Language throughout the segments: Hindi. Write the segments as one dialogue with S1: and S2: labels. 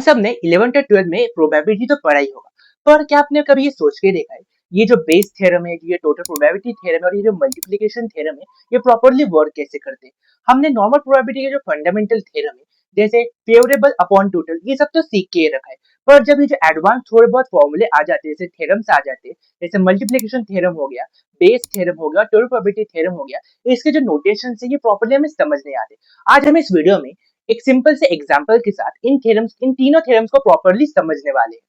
S1: सबने 11th और 12th में प्रोबेबिलिटी तो पढ़ा ही होगा, पर क्या आपने कभी ये सोच के देखा है, ये जो बेस थ्योरम है, ये टोटल प्रोबेबिलिटी थ्योरम है और ये जो मल्टीप्लिकेशन थ्योरम है, ये प्रॉपर्ली वर्क कैसे करते हैं? हमने नॉर्मल प्रोबेबिलिटी के जो फंडामेंटल थ्योरम है, जैसे फेवरेबल अपॉन टोटल, ये सब तो सीख के रखा है, पर जब ये जो एडवांस थोड़े बहुत फॉर्मूले आ जाते हैं, जैसे थ्योरम्स आ जाते हैं, जैसे मल्टीप्लिकेशन थ्योरम हो गया, बेस थ्योरम हो गया, टोटल प्रोबेबिलिटी थ्योरम हो गया, इसके जो नोटेशन है ये प्रॉपर्ली हमें समझ नहीं आते। आज हम इस वीडियो में एक सिंपल से एग्जांपल के साथ इन तीनों थ्योरम्स को प्रॉपर्ली समझने वाले हैं।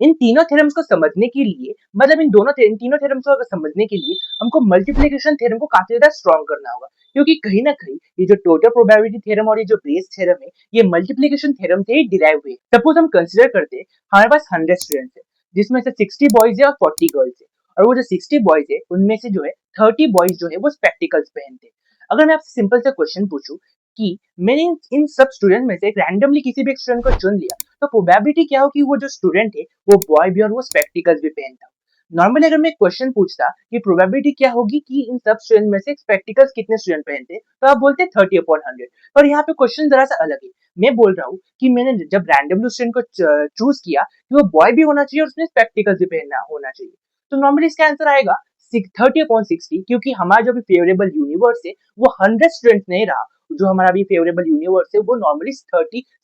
S1: इन तीनों थ्योरम्स को समझने के लिए, मतलब इन तीनों थ्योरम्स को अगर समझने के लिए हमको मल्टीप्लिकेशन थ्योरम को काफी ज्यादा स्ट्रॉन्ग करना होगा, क्योंकि कहीं ना कहीं ये जो टोटल प्रोबेबिलिटी थ्योरम और ये जो बेस थ्योरम है, ये मल्टीप्लिकेशन थ्योरम से ही डिराइव हुए। सपोज हम कंसीडर करते हैं हमारे पास 100 स्टूडेंट्स है, जिसमें से 60 बॉयज है और 40 गर्ल्स है, और वो जो 60 बॉयज है उनमें से जो है 30 बॉयज जो है वो स्पेक्टिकल्स पहनते हैं। अगर मैं आपसे सिंपल सा क्वेश्चन पूछूं कि मैंने इन सब स्टूडेंट में से रैंडमली किसी भी एक स्टूडेंट को चुन लिया, तो प्रोबेबिलिटी क्या हो कि वो जो स्टूडेंट है वो बॉय भी और वो स्पेक्टिकल्स भी पहनता। नॉर्मली अगर मैं क्वेश्चन पूछता कि प्रोबेबिलिटी क्या होगी कि इन सब स्टूडेंट में से स्पेक्टिकल्स कितने स्टूडेंट पहनते हैं, तो आप बोलते 30/100। पर यहाँ पे क्वेश्चन जरा सा अलग है। मैं बोल रहा हूँ कि मैंने जब रैंडमली स्टूडेंट को चूज किया कि वो बॉय भी होना चाहिए और उसने स्पेक्टिकल्स भी पहनना होना चाहिए, तो नॉर्मली इसका आंसर आएगा 30/60, क्योंकि हमारा जो भी फेवरेबल यूनिवर्स है वो 100 स्टूडेंट नहीं रहा। जो हमारा भी फेवरेबल यूनिवर्स है वो नॉर्मली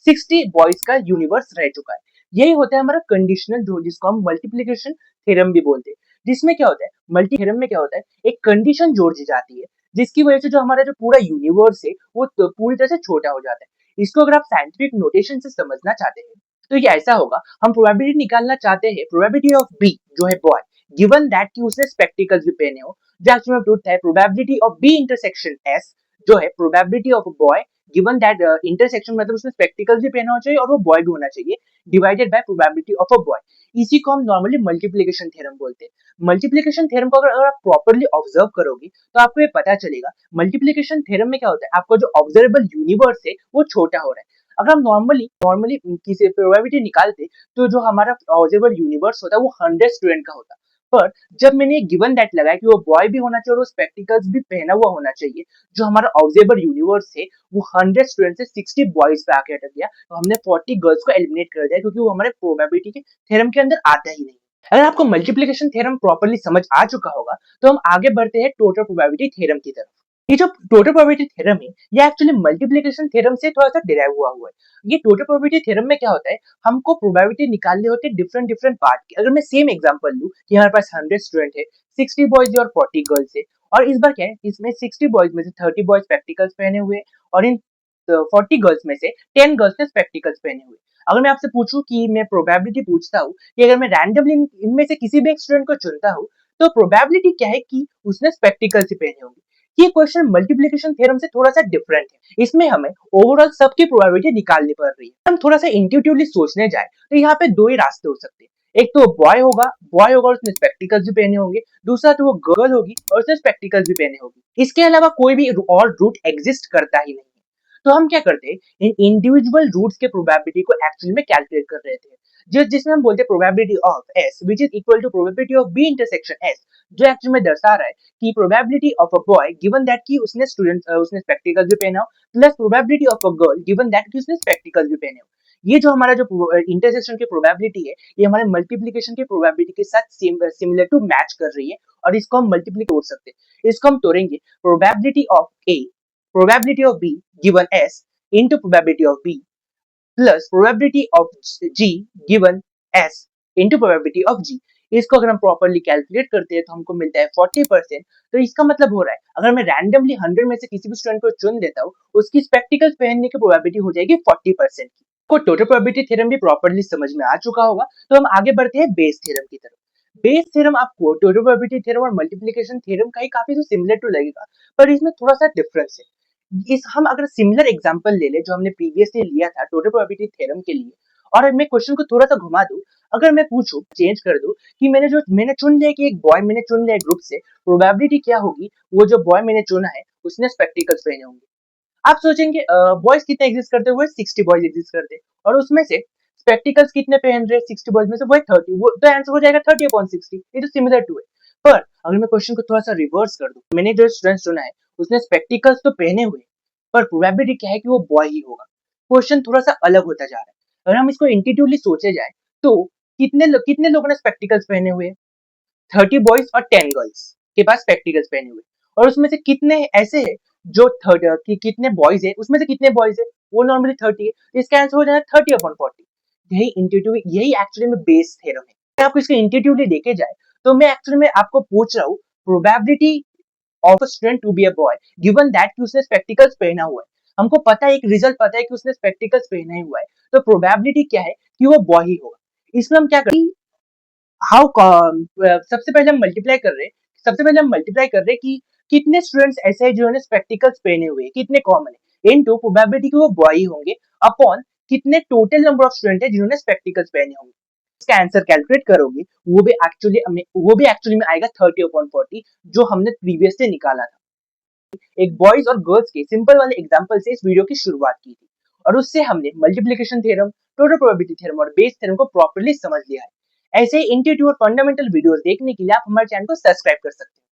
S1: 60 बॉयज का यूनिवर्स रह चुका है। यही होता है हमारा कंडीशनल, जो जिसको हम मल्टीप्लिकेशन थ्योरम भी बोलते हैं, जिसमें क्या होता है, मल्टी थ्योरम में क्या होता है, एक कंडीशन जोड़ दी जाती है, जिसकी वजह से जो हमारा जो पूरा यूनिवर्स है वो तो पूरी तरह से छोटा हो जाता है। इसको अगर आप साइंटिफिक नोटेशन से समझना चाहते हैं, तो ये ऐसा होगा, हम प्रोबेबिलिटी निकालना चाहते हैं, प्रोबेबिलिटी ऑफ बी जो है बॉय, गिवन दैट कि उसने स्पेक्टिकल्स भी पहने हो, जो ट्रूथ है probability of B intersection S जो है probability of boy given that intersection, मतलब उसने स्पेक्टिकल्स भी पहना होना चाहिए और वो बॉय भी होना चाहिए, divided by probability of a boy. इसी को हम नॉर्मली मल्टीप्लिकेशन थ्योरम बोलते हैं। मल्टीप्लिकेशन थ्योरम को अगर आप प्रॉपर्ली ऑब्जर्व करोगे तो आपको ये पता चलेगा, मल्टीप्लिकेशन थ्योरम में क्या होता है, आपका जो ऑब्जर्वेबल यूनिवर्स है वो छोटा हो रहा है। अगर हम नॉर्मली नॉर्मली किसी प्रोबेबिलिटी निकालते, तो जो हमारा ऑब्जर्वेबल यूनिवर्स होता है वो 100 स्टूडेंट का होता, पर जब मैंने गिवन दैट लगाया कि वो बॉय भी होना चाहिए और वो स्पेक्टिकल्स भी पहना हुआ होना चाहिए, जो हमारा ऑब्जर्वेबल यूनिवर्स है वो 100 स्टूडेंट से 60 बॉयज पे आके अटक गया, तो हमने 40 गर्ल्स को एलिमिनेट कर दिया, क्योंकि वो हमारे प्रोबेबिलिटी के थ्योरम के अंदर आता ही नहीं। अगर आपको मल्टीप्लिकेशन थ्योरम प्रॉपर्ली समझ आ चुका होगा, तो हम आगे बढ़ते हैं टोटल प्रोबेबिलिटी थ्योरम की तरफ। ये जो टोटल प्रोबेबिलिटी थ्योरम है, ये एक्चुअली मल्टीप्लिकेशन थ्योरम से थोड़ा सा डिराइव हुआ है। ये टोटल प्रोबेबिलिटी थ्योरम में क्या होता है, हमको प्रोबेबिलिटी निकालने होते हैं डिफरेंट डिफरेंट पार्ट के। अगर मैं सेम एग्जांपल लूं कि हमारे पास 100 स्टूडेंट है, 60 बॉयज और 40 गर्ल्स है, और इस बार क्या है, इसमें 60 बॉयज में से 30 बॉयज स्पेक्टिकल्स पहने हुए, और इन 40 गर्ल्स में से 10 गर्ल्स ने स्पेक्टिकल्स पहने हुए। अगर मैं आपसे पूछूं कि मैं प्रोबेबिलिटी पूछता हूं कि अगर मैं रैंडमली इनमें से किसी भी एक स्टूडेंट को चुनता हूं, तो प्रोबेबिलिटी क्या है कि उसने स्पेक्टिकल्स ही पहने होंगे। ये क्वेश्चन मल्टीप्लिकेशन थ्योरम से थोड़ा सा डिफरेंट है। इसमें हमें ओवरऑल सबकी प्रोबेबिलिटी निकालनी पड़ रही है। हम थोड़ा सा इंट्यूटिवली सोचने जाए तो यहाँ पे दो ही रास्ते हो सकते हैं। एक तो बॉय होगा और उसने स्पेक्टिकल्स भी पहने होंगे, दूसरा तो वो गर्ल होगी और उसने स्पेक्टिकल्स भी पहने होंगे। इसके अलावा कोई भी और रूट एग्जिस्ट करता ही नहीं है। तो हम क्या करते हैं, इन इंडिविजुअल रूट्स के प्रोबेबिलिटी को एक्चुअली में कैलकुलेट कर रहे थे, जिसमें हम बोलते हैं probability of S which is equal to probability of B intersection S, जो एक्चुअली में दर्शा रहा है कि probability of a boy given that कि उसने स्पेक्टिकल्स भी पहना हो, plus probability of a girl given that कि उसने स्पेक्टिकल्स भी पहने हो। ये जो हमारा जो इंटरसेक्शन की प्रोबेबिलिटी है, ये हमारे मल्टीप्लिकेशन की प्रोबेबिलिटी के साथ सिमिलर टू मैच कर रही है, और इसको हम मल्टीप्लाई तोड़ सकते हैं। इसको हम तोड़ेंगे, probability of A probability of B given S into probability of B plus probability of G given S into probability of G। इसको अगर हम प्रॉपर्ली कैलकुलेट करते हैं तो हमको मिलता है 40%। तो इसका मतलब हो रहा है, अगर मैं रैंडमली 100 में से किसी भी स्टूडेंट को चुन लेता हूँ, उसकी स्पेक्टिकल्स पहनने की प्रोबेबिलिटी हो जाएगी 40% की। को टोटल प्रोबेबिलिटी थ्योरम भी प्रॉपर्ली समझ में आ चुका होगा, तो हम आगे बढ़ते हैं बेस थ्योरम की तरफ। बेस थ्योरम आपको टोटल प्रोबेबिलिटी थ्योरम और मल्टीप्लिकेशन थ्योरम का ही काफी तो सिमिलर टू लगेगा, पर इसमें थोड़ा सा डिफरेंस है। इस हम अगर सिमिलर एग्जांपल ले ले जो हमने प्रीवियसली लिया था टोटल प्रोबेबिलिटी थ्योरम के लिए, और मैं क्वेश्चन को थोड़ा सा घुमा दूं, अगर मैं पूछूं, चेंज कर दूं कि मैंने चुन लिया कि एक बॉय मैंने चुन लिया ग्रुप से, प्रोबेबिलिटी क्या होगी वो जो बॉय मैंने चुना है उसने स्पेक्टिकल्स पहने होंगे। आप सोचेंगे बॉयज कितने एग्जिस्ट करते हुए, 60 बॉयज एग्जिस्ट करते, और उसमें से स्पेक्टिकल्स कितने पहन रहे 60 बॉयज में से, वो 30, वो तो आंसर हो जाएगा 30/60। ये तो सिमिलर टू है। पर अगर मैं क्वेश्चन को थोड़ा सा रिवर्स कर दूं, मैंने जो स्टूडेंट चुना है उसने स्पेक्टिकल्स तो पहने हुए, पर प्रोबेबिलिटी क्या है कि वो बॉय ही होगा। क्वेश्चन थोड़ा सा अलग होता जा रहा है। अगर हम इसको इंट्यूटिवली सोचे जाए तो कितने लोगों ने स्पेक्टिकल्स पहने हुए हैं? 30 बॉयज और 10 गर्ल्स के पास स्पेक्टिकल्स पहने हुए, और उसमें से कितने ऐसे हैं जो थर्ड कि कितने बॉयज है, उसमें से कितने बॉयज है, वो नॉर्मली 30 है, इसका आंसर हो जाएगा 30 अपॉन 40। यही इंट्यूटिव, यही एक्चुअली में बेस थ्योरम है। अगर आपको इसको इंट्यूटिवली देखे जाए तो मैं एक्चुअली में आपको पूछ रहा हूँ probability of a student to be a boy given that कि उसने स्पेक्टिकल्स पहना हुआ है। हमको पता है, एक रिजल्ट पता है कि उसने स्पेक्टिकल्स पहना ही हुआ है, तो प्रोबेबिलिटी क्या है कि वो बॉय ही होगा। इसमें हम क्या करें, हाउ सबसे पहले हम मल्टीप्लाई कर रहे हैं, कि कितने स्टूडेंट्स ऐसे हैं जिन्होंने स्पेक्टिकल्स पहने हुए हैं, कितने कॉमन है, इनटू प्रोबेबिलिटी कि वो बॉय ही होंगे अपॉन कितने टोटल नंबर ऑफ स्टूडेंट है जिन्होंने स्पेक्टिकल्स पहने होंगे। इसका आंसर कैलकुलेट करोगे, वो भी एक्चुअली में आएगा 30 अपॉन 40, जो हमने प्रीवियसली निकाला था। एक बॉयज और गर्ल्स के सिंपल वाले एग्जांपल से इस वीडियो की शुरुआत की थी, और उससे हमने multiplication theorem, total probability theorem और बेस थ्योरम को प्रॉपर्ली समझ लिया है। ऐसे ही इंट्यूटिव और फंडामेंटल वीडियोस देखने के लिए आप हमारे चैनल को सब्सक्राइब कर सकते हैं।